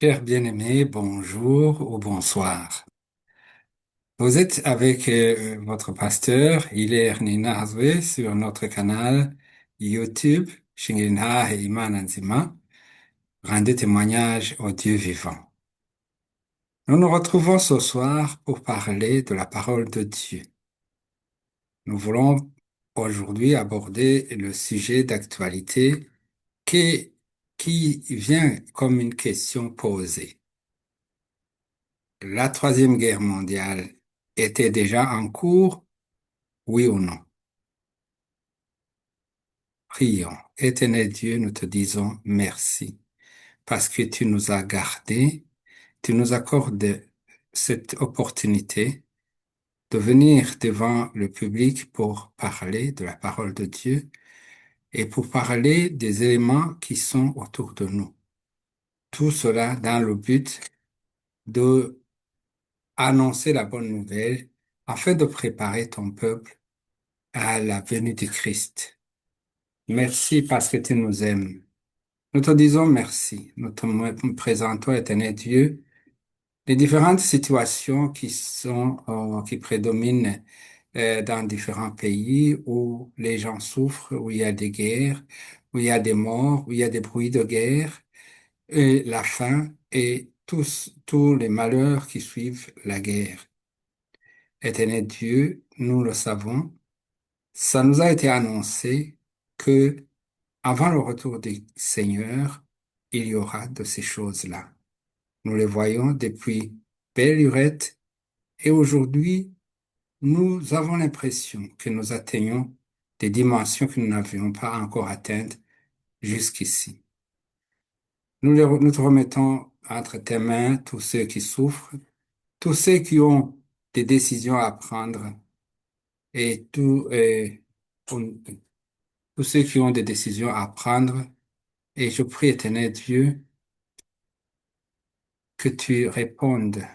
Cher bien-aimé, bonjour ou bonsoir. Vous êtes avec votre pasteur Hilaire Ninazwe sur notre canal YouTube Shingilha et Imana Nzima, rendez témoignage au Dieu vivant. Nous nous retrouvons ce soir pour parler de la parole de Dieu. Nous voulons aujourd'hui aborder le sujet d'actualité qui, qui vient comme une question posée. La Troisième Guerre mondiale était déjà en cours, oui ou non? Prions. Éternel Dieu, nous te disons merci parce que tu nous as gardés, tu nous accordes cette opportunité de venir devant le public pour parler de la parole de Dieu et pour parler des éléments qui sont autour de nous. Tout cela dans le but de annoncer la bonne nouvelle afin de préparer ton peuple à la venue du Christ. Merci parce que tu nous aimes. Nous te disons merci. Nous te présentons, éternel Dieu, les différentes situations qui prédominent dans différents pays où les gens souffrent, où il y a des guerres, où il y a des morts, où il y a des bruits de guerre, et la faim et tous les malheurs qui suivent la guerre. Éternel Dieu, nous le savons, ça nous a été annoncé que avant le retour du Seigneur, il y aura de ces choses-là. Nous les voyons depuis belle lurette et aujourd'hui, nous avons l'impression que nous atteignons des dimensions que nous n'avions pas encore atteintes jusqu'ici. Nous te remettons entre tes mains tous ceux qui souffrent, tous ceux qui ont des décisions à prendre et tous ceux qui ont des décisions à prendre. Et je prie, éternel Dieu, que tu répondes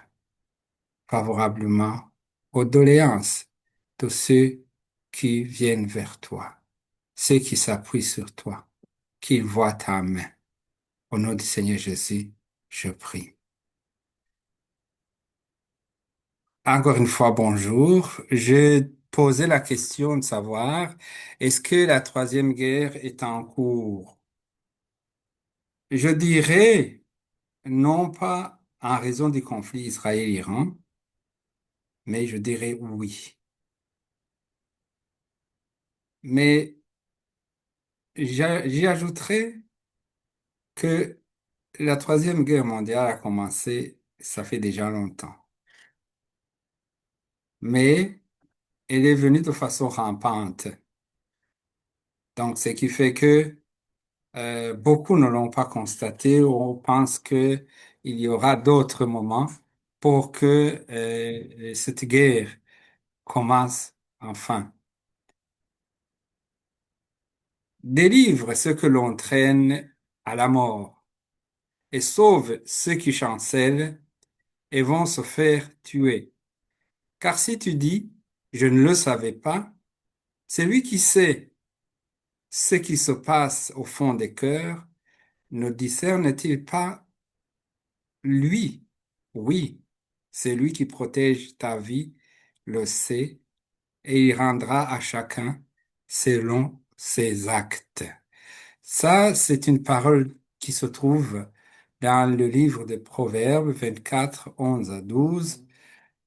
favorablement aux doléances de ceux qui viennent vers toi, ceux qui s'appuient sur toi, qu'ils voient ta main. Au nom du Seigneur Jésus, je prie. Encore une fois, bonjour. Je posais la question de savoir, est-ce que la Troisième Guerre est en cours? Je dirais non pas en raison du conflit Israël-Iran, mais je dirais oui. Mais j'y ajouterais que la Troisième Guerre mondiale a commencé, ça fait déjà longtemps. Mais elle est venue de façon rampante. Donc, ce qui fait que beaucoup ne l'ont pas constaté ou on pense que il y aura d'autres moments pour que cette guerre commence enfin. Délivre ceux que l'on traîne à la mort et sauve ceux qui chancellent et vont se faire tuer. Car si tu dis, je ne le savais pas, c'est lui qui sait ce qui se passe au fond des cœurs, ne discerne-t-il pas lui? Oui, c'est lui qui protège ta vie, le sait, et il rendra à chacun selon ses actes. Ça, c'est une parole qui se trouve dans le livre des Proverbes 24, 11 à 12,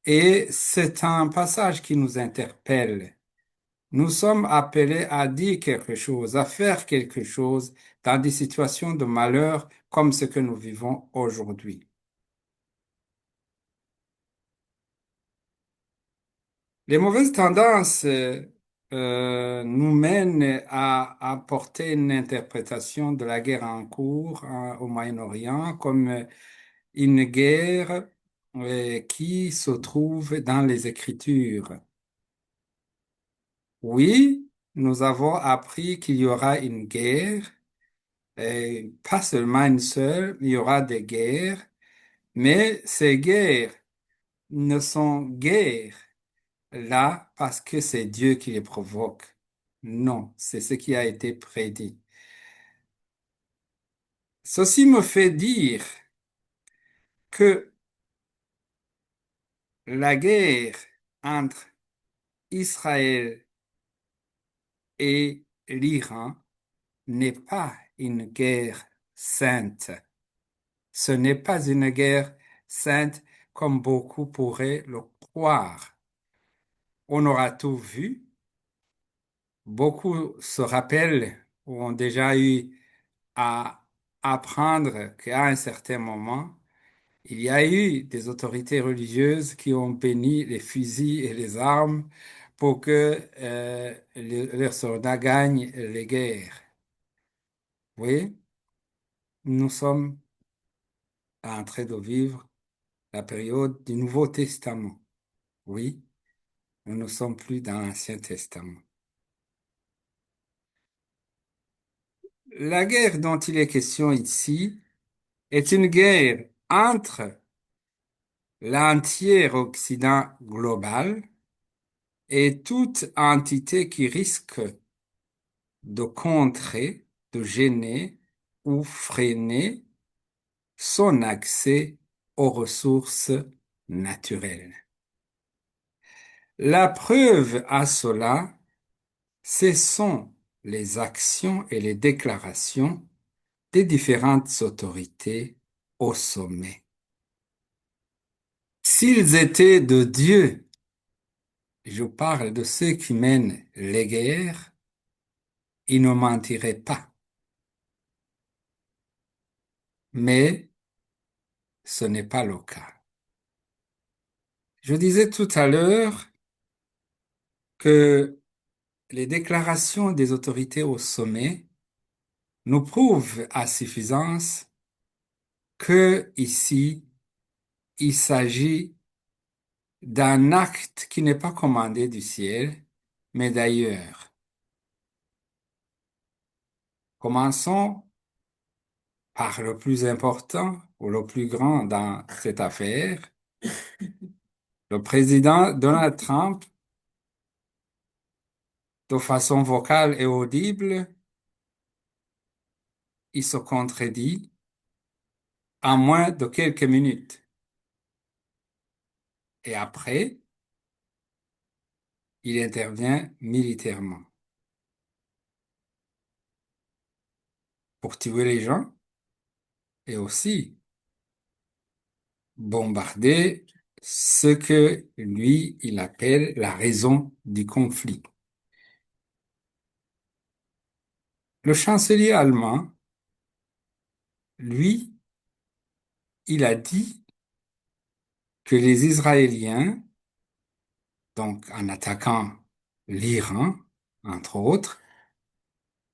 et c'est un passage qui nous interpelle. Nous sommes appelés à dire quelque chose, à faire quelque chose dans des situations de malheur comme ce que nous vivons aujourd'hui. Les mauvaises tendances nous mènent à apporter une interprétation de la guerre en cours au Moyen-Orient comme une guerre qui se trouve dans les Écritures. Oui, nous avons appris qu'il y aura une guerre. Et pas seulement une seule, il y aura des guerres, mais ces guerres ne sont guerres là parce que c'est Dieu qui les provoque. Non, c'est ce qui a été prédit. Ceci me fait dire que la guerre entre Israël et l'Iran n'est pas une guerre sainte. Ce n'est pas une guerre sainte comme beaucoup pourraient le croire. On aura tout vu. Beaucoup se rappellent ou ont déjà eu à apprendre qu'à un certain moment, il y a eu des autorités religieuses qui ont béni les fusils et les armes pour que leurs soldats gagnent les guerres. Oui, nous sommes en train de vivre la période du Nouveau Testament. Oui, nous ne sommes plus dans l'Ancien Testament. La guerre dont il est question ici est une guerre entre l'entier Occident global et toute entité qui risque de contrer, de gêner ou freiner son accès aux ressources naturelles. La preuve à cela, ce sont les actions et les déclarations des différentes autorités au sommet. S'ils étaient de Dieu, je parle de ceux qui mènent les guerres, ils ne mentiraient pas. Mais ce n'est pas le cas. Je disais tout à l'heure que les déclarations des autorités au sommet nous prouvent à suffisance que ici, il s'agit d'un acte qui n'est pas commandé du ciel, mais d'ailleurs. Commençons par le plus important ou le plus grand dans cette affaire. Le président Donald Trump, de façon vocale et audible, il se contredit en moins de quelques minutes. Et après, il intervient militairement pour tuer les gens et aussi bombarder ce que lui, il appelle la raison du conflit. Le chancelier allemand, lui, il a dit que les Israéliens, donc en attaquant l'Iran, entre autres,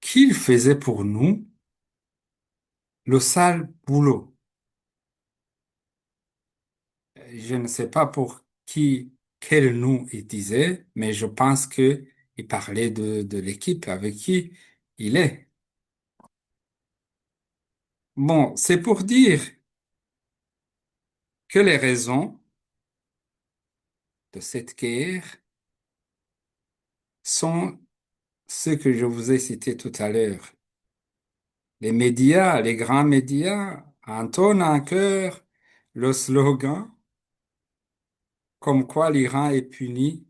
qu'ils faisaient pour nous le sale boulot. Je ne sais pas pour qui, quel nous il disait, mais je pense que il parlait de l'équipe avec qui il est. Bon, c'est pour dire que les raisons de cette guerre sont ce que je vous ai cité tout à l'heure. Les médias, les grands médias, entonnent en chœur le slogan comme quoi l'Iran est puni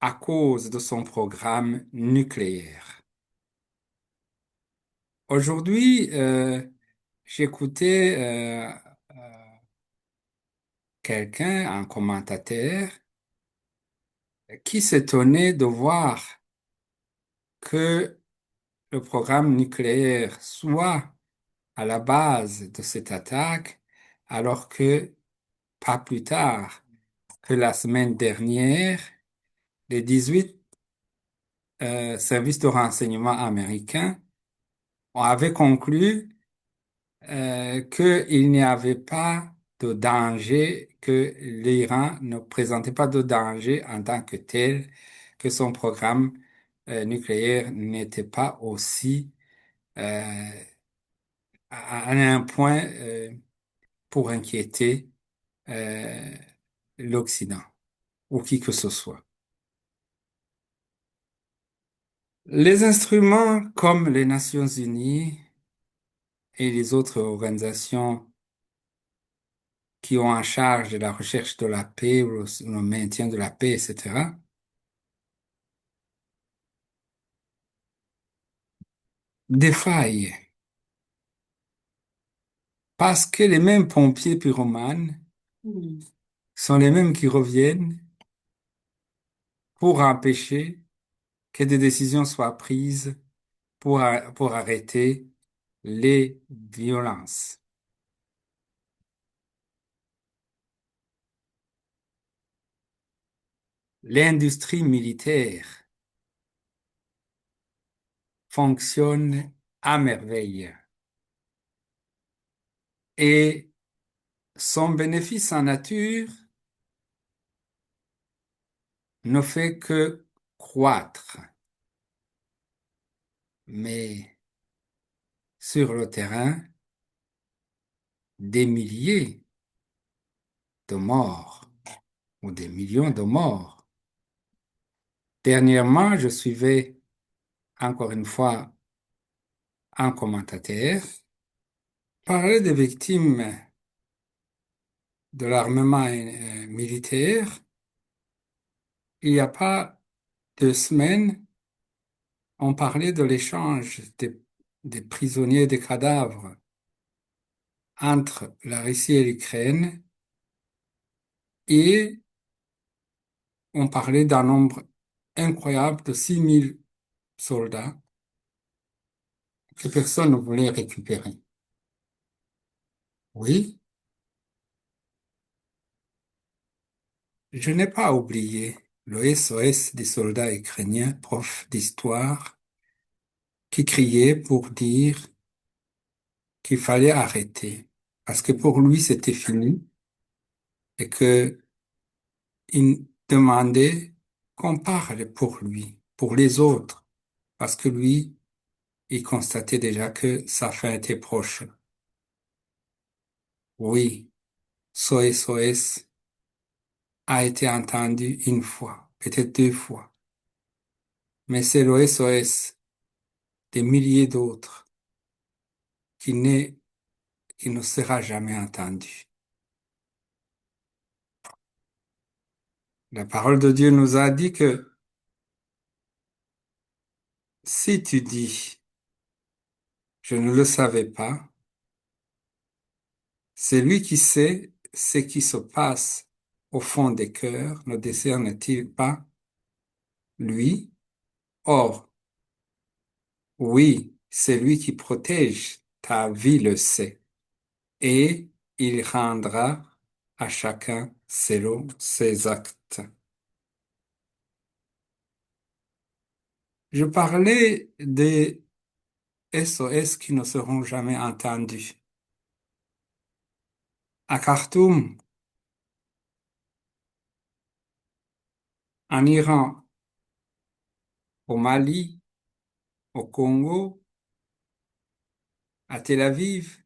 à cause de son programme nucléaire. Aujourd'hui, j'écoutais quelqu'un, un commentateur, qui s'étonnait de voir que le programme nucléaire soit à la base de cette attaque, alors que pas plus tard que la semaine dernière, les 18 services de renseignement américains avaient conclu qu'il n'y avait pas de danger, que l'Iran ne présentait pas de danger en tant que tel, que son programme nucléaire n'était pas aussi à un point pour inquiéter euh, l'Occident ou qui que ce soit. Les instruments comme les Nations Unies et les autres organisations qui ont en charge de la recherche de la paix ou le maintien de la paix, etc., défaillent parce que les mêmes pompiers pyromanes sont les mêmes qui reviennent pour empêcher que des décisions soient prises pour arrêter les violences. L'industrie militaire fonctionne à merveille et son bénéfice en nature ne fait que croître. Mais sur le terrain, des milliers de morts ou des millions de morts. Dernièrement, je suivais encore une fois un commentateur parler des victimes de l'armement militaire. Il n'y a pas 2 semaines, on parlait de l'échange des prisonniers, des cadavres entre la Russie et l'Ukraine et on parlait d'un nombre incroyable de 6 000 soldats que personne ne voulait récupérer. Oui, je n'ai pas oublié le SOS des soldats ukrainiens, profs d'histoire, qui criaient pour dire qu'il fallait arrêter, parce que pour lui c'était fini et que il demandait qu'on parle pour lui, pour les autres, parce que lui, il constatait déjà que sa fin était proche. Oui, ce SOS a été entendu une fois, peut-être 2 fois, mais c'est le SOS des milliers d'autres qui n'est, qui ne sera jamais entendu. La parole de Dieu nous a dit que si tu dis, je ne le savais pas, c'est lui qui sait ce qui se passe au fond des cœurs, ne décerne-t-il pas, lui? Or, oui, c'est lui qui protège ta vie le sait, et il rendra à chacun selon ses actes. Je parlais des SOS qui ne seront jamais entendus. À Khartoum, en Iran, au Mali, au Congo, à Tel Aviv,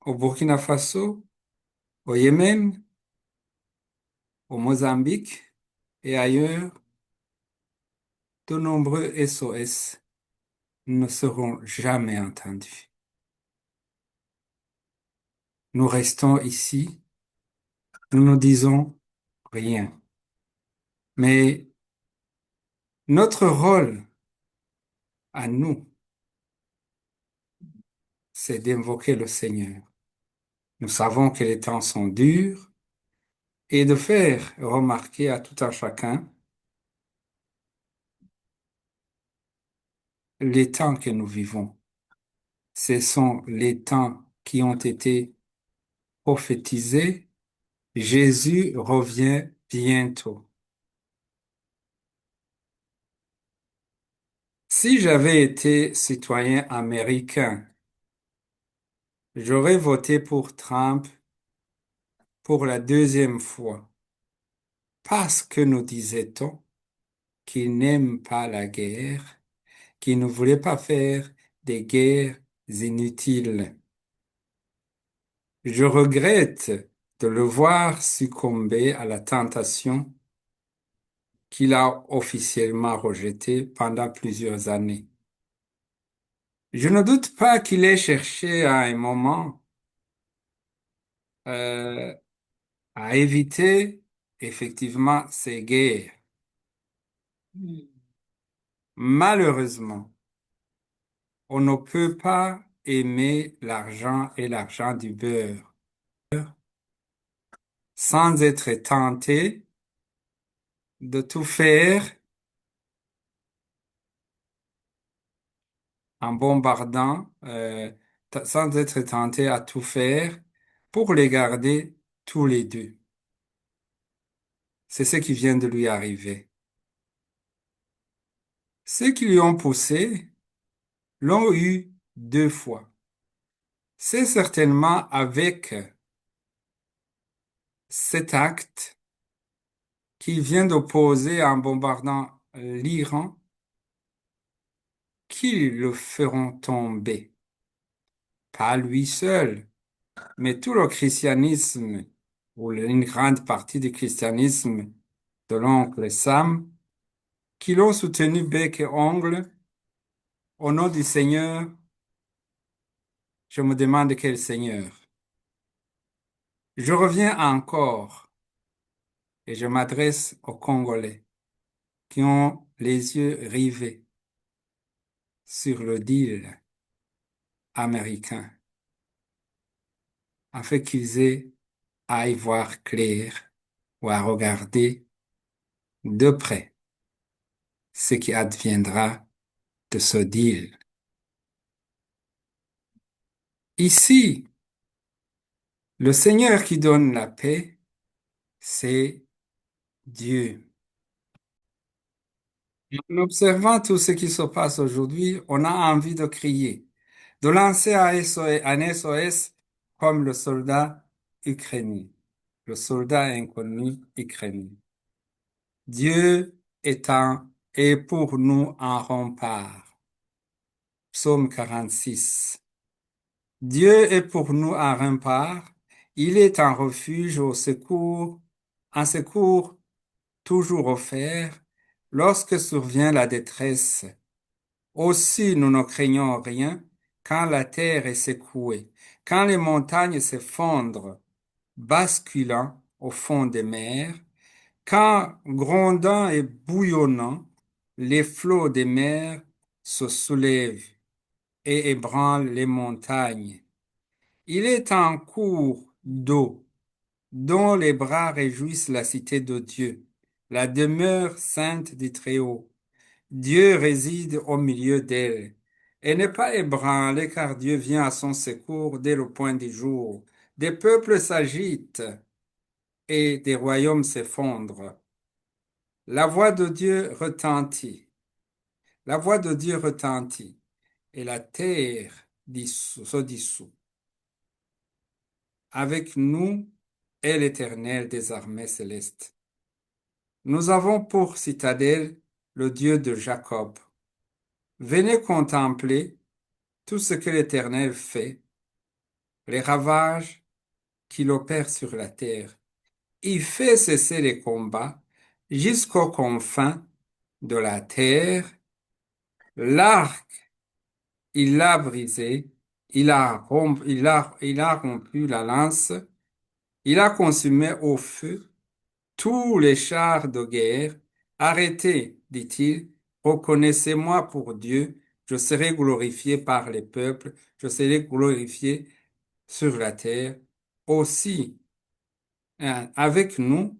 au Burkina Faso, au Yémen, au Mozambique et ailleurs, de nombreux SOS ne seront jamais entendus. Nous restons ici, nous ne disons rien. Mais notre rôle à nous, c'est d'invoquer le Seigneur. Nous savons que les temps sont durs et de faire remarquer à tout un chacun les temps que nous vivons. Ce sont les temps qui ont été prophétisés. Jésus revient bientôt. Si j'avais été citoyen américain, j'aurais voté pour Trump pour la 2e fois parce que nous disait-on qu'il n'aime pas la guerre, qu'il ne voulait pas faire des guerres inutiles. Je regrette de le voir succomber à la tentation qu'il a officiellement rejetée pendant plusieurs années. Je ne doute pas qu'il ait cherché à un moment euh, à éviter effectivement ces guerres. Malheureusement, on ne peut pas aimer l'argent et l'argent du beurre sans être tenté de tout faire en bombardant, sans être tenté à tout faire pour les garder tous les deux. C'est ce qui vient de lui arriver. Ceux qui lui ont poussé l'ont eu deux fois. C'est certainement avec cet acte qu'il vient d'opposer en bombardant l'Iran qu'ils le feront tomber. Pas lui seul, mais tout le christianisme, ou une grande partie du christianisme de l'oncle Sam, qui l'ont soutenu bec et ongle au nom du Seigneur. Je me demande quel Seigneur. Je reviens encore et je m'adresse aux Congolais qui ont les yeux rivés sur le deal américain afin qu'ils aient à y voir clair ou à regarder de près ce qui adviendra de ce deal. Ici, le Seigneur qui donne la paix, c'est Dieu. En observant tout ce qui se passe aujourd'hui, on a envie de crier, de lancer un SOS comme le soldat ukrainien, le soldat inconnu ukrainien. Dieu est pour nous un rempart. Psaume 46. Dieu est pour nous un rempart. Il est un refuge au secours, un secours toujours offert lorsque survient la détresse. Aussi nous ne craignons rien quand la terre est secouée, quand les montagnes s'effondrent, basculant au fond des mers, quand, grondant et bouillonnant, les flots des mers se soulèvent et ébranlent les montagnes. Il est un cours d'eau dont les bras réjouissent la cité de Dieu, la demeure sainte du Très-Haut. Dieu réside au milieu d'elle et n'est pas ébranlé car Dieu vient à son secours dès le point du jour. Des peuples s'agitent et des royaumes s'effondrent. La voix de Dieu retentit. La voix de Dieu retentit et la terre se dissout. Avec nous est l'Éternel des armées célestes. Nous avons pour citadelle le Dieu de Jacob. Venez contempler tout ce que l'Éternel fait, les ravages qu'il opère sur la terre. Il fait cesser les combats jusqu'aux confins de la terre. L'arc, il l'a brisé, il a rompu la lance, il a consumé au feu tous les chars de guerre. Arrêtez, dit-il, reconnaissez-moi pour Dieu, je serai glorifié par les peuples, je serai glorifié sur la terre. Aussi, avec nous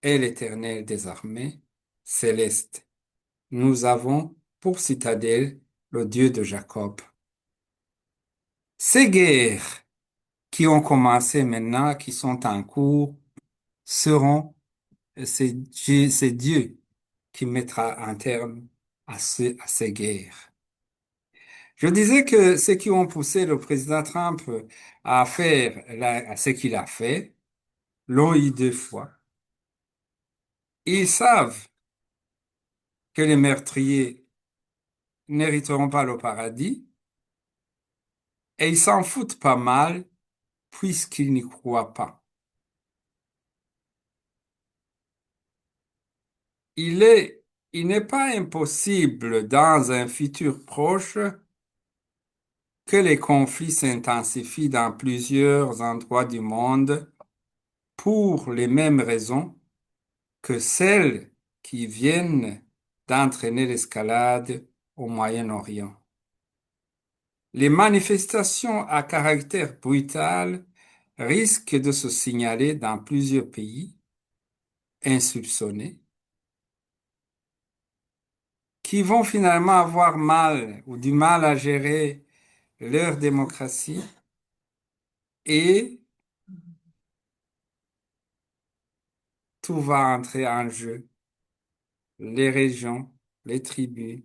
est l'Éternel des armées célestes. Nous avons pour citadelle le Dieu de Jacob. Ces guerres qui ont commencé maintenant, qui sont en cours, seront, c'est Dieu qui mettra un terme à ces guerres. Je disais que ceux qui ont poussé le président Trump à faire à ce qu'il a fait, l'ont eu deux fois. Ils savent que les meurtriers n'hériteront pas le paradis et ils s'en foutent pas mal puisqu'ils n'y croient pas. Il est, il n'est pas impossible dans un futur proche que les conflits s'intensifient dans plusieurs endroits du monde pour les mêmes raisons que celles qui viennent d'entraîner l'escalade au Moyen-Orient. Les manifestations à caractère brutal risquent de se signaler dans plusieurs pays insoupçonnés qui vont finalement avoir mal ou du mal à gérer leur démocratie et tout va entrer en jeu. Les régions, les tribus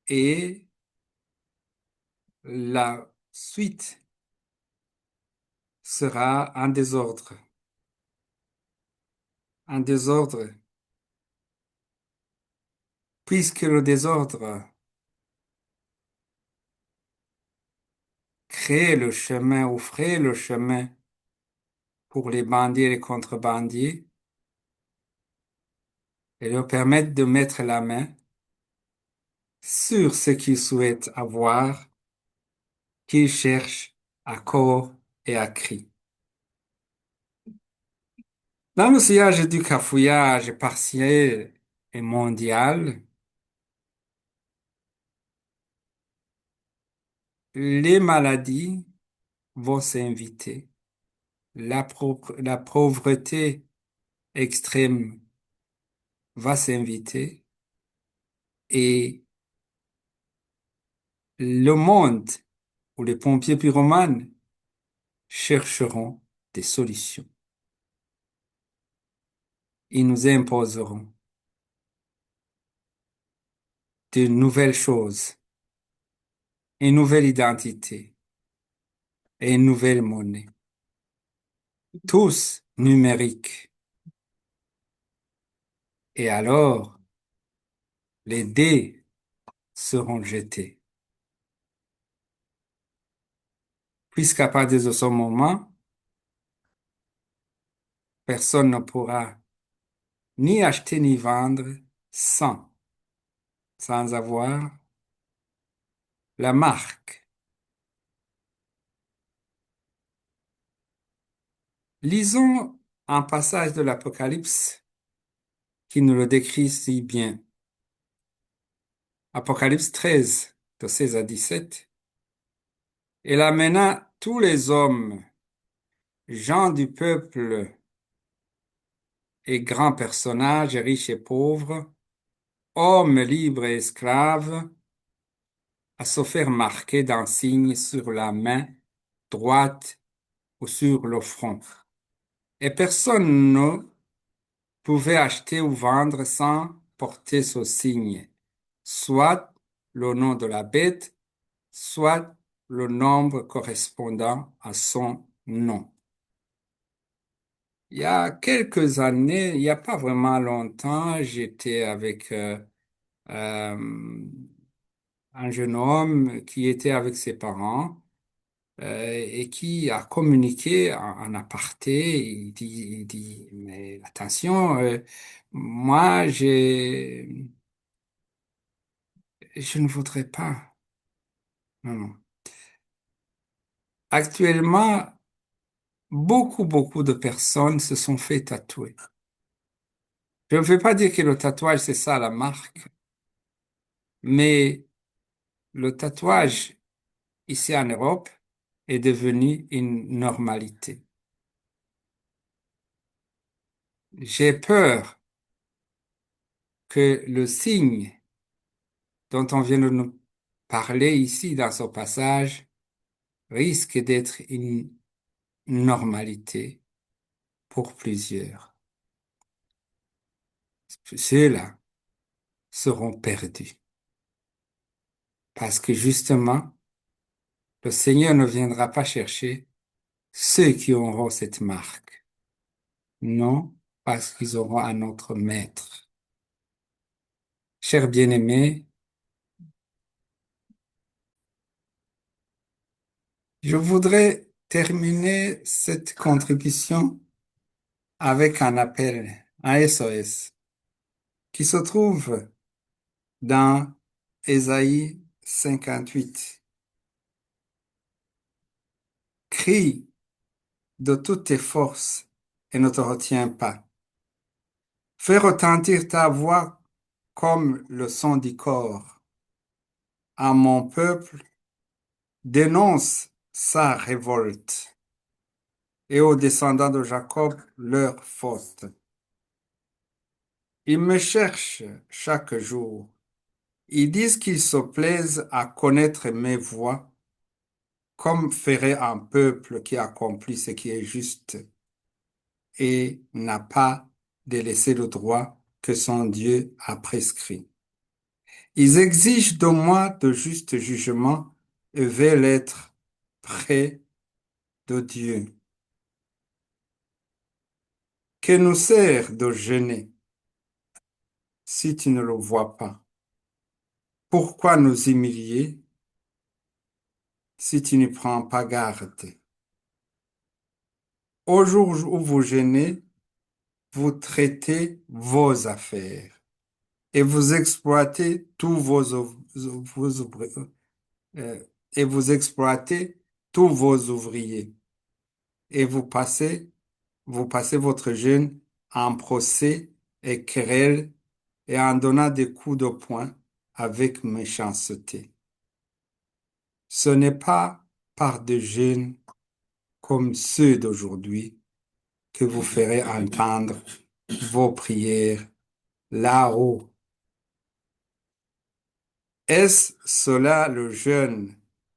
et la suite sera un désordre, puisque le désordre crée le chemin, offrait le chemin pour les bandits et les contrebandiers et leur permettre de mettre la main sur ce qu'ils souhaitent avoir, qu'ils cherchent à corps et à cri. Dans le sillage du cafouillage partiel et mondial, les maladies vont s'inviter, la pauvreté extrême va s'inviter et le monde ou les pompiers pyromanes chercheront des solutions. Ils nous imposeront de nouvelles choses, une nouvelle identité et une nouvelle monnaie, tous numériques. Et alors, les dés seront jetés. Puisqu'à partir de ce moment, personne ne pourra ni acheter ni vendre sans, sans avoir la marque. Lisons un passage de l'Apocalypse qui nous le décrit si bien. Apocalypse 13, de 16 à 17. Il amena tous les hommes, gens du peuple et grands personnages, riches et pauvres, hommes libres et esclaves, à se faire marquer d'un signe sur la main droite ou sur le front. Et personne ne pouvait acheter ou vendre sans porter ce signe, soit le nom de la bête, soit le nombre correspondant à son nom. Il y a quelques années, il n'y a pas vraiment longtemps, j'étais avec euh, un jeune homme qui était avec ses parents et qui a communiqué en aparté. Il dit, mais attention, moi, je ne voudrais pas. Non, non. Actuellement, beaucoup de personnes se sont fait tatouer. Je ne veux pas dire que le tatouage, c'est ça la marque, mais le tatouage ici en Europe est devenu une normalité. J'ai peur que le signe dont on vient de nous parler ici dans ce passage risque d'être une normalité pour plusieurs. Ceux-là seront perdus parce que justement, le Seigneur ne viendra pas chercher ceux qui auront cette marque. Non, parce qu'ils auront un autre maître. Chers bien-aimés, je voudrais terminer cette contribution avec un appel, un SOS, qui se trouve dans Ésaïe 58. Crie de toutes tes forces et ne te retiens pas. Fais retentir ta voix comme le son du corps. À mon peuple, dénonce sa révolte et aux descendants de Jacob leur faute. Ils me cherchent chaque jour. Ils disent qu'ils se plaisent à connaître mes voies, comme ferait un peuple qui accomplit ce qui est juste et n'a pas délaissé le droit que son Dieu a prescrit. Ils exigent de moi de justes jugements et veulent être près de Dieu. Que nous sert de jeûner si tu ne le vois pas? Pourquoi nous humilier si tu n'y prends pas garde? Au jour où vous jeûnez, vous traitez vos affaires et vous exploitez tous euh, et vous exploitez tous vos ouvriers et vous passez votre jeûne en procès et querelle et en donnant des coups de poing avec méchanceté. Ce n'est pas par des jeûnes comme ceux d'aujourd'hui que vous ferez entendre vos prières là-haut. Est-ce cela le jeûne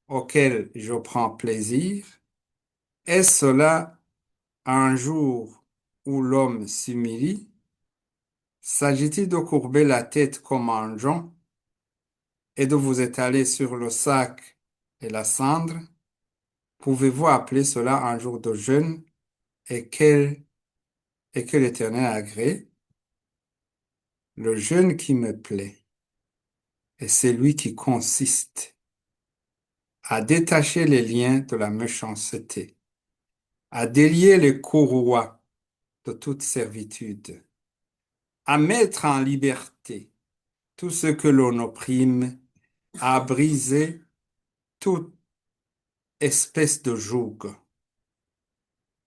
auquel je prends plaisir? Est-ce cela un jour où l'homme s'humilie? S'agit-il de courber la tête comme un jonc et de vous étaler sur le sac et la cendre? Pouvez-vous appeler cela un jour de jeûne et que l'Éternel agrée? Le jeûne qui me plaît est celui qui consiste à détacher les liens de la méchanceté, à délier les courroies de toute servitude, à mettre en liberté tout ce que l'on opprime, à briser toute espèce de joug.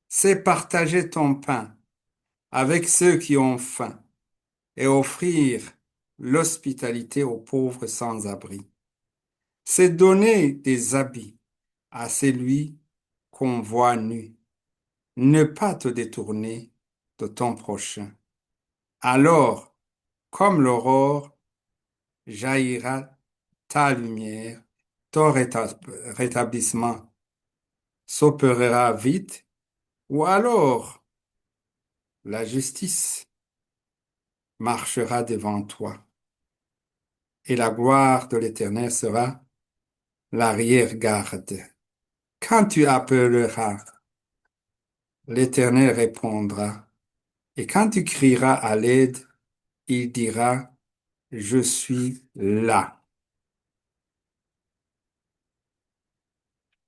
C'est partager ton pain avec ceux qui ont faim et offrir l'hospitalité aux pauvres sans abri. C'est donner des habits à celui qu'on voit nu. Ne pas te détourner de ton prochain. Alors, comme l'aurore, jaillira ta lumière, ton rétablissement s'opérera vite, ou alors la justice marchera devant toi, et la gloire de l'Éternel sera l'arrière-garde. Quand tu appelleras, l'Éternel répondra, et quand tu crieras à l'aide, il dira, je suis là.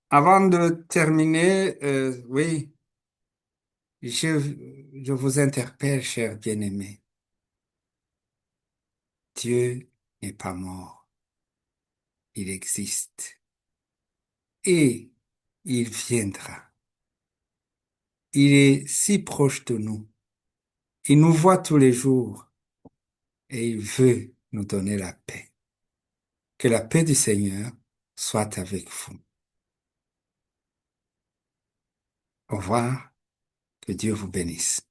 Avant de terminer, oui, je vous interpelle, chers bien-aimés. Dieu n'est pas mort, il existe et il viendra. Il est si proche de nous. Il nous voit tous les jours et il veut nous donner la paix. Que la paix du Seigneur soit avec vous. Au revoir, que Dieu vous bénisse.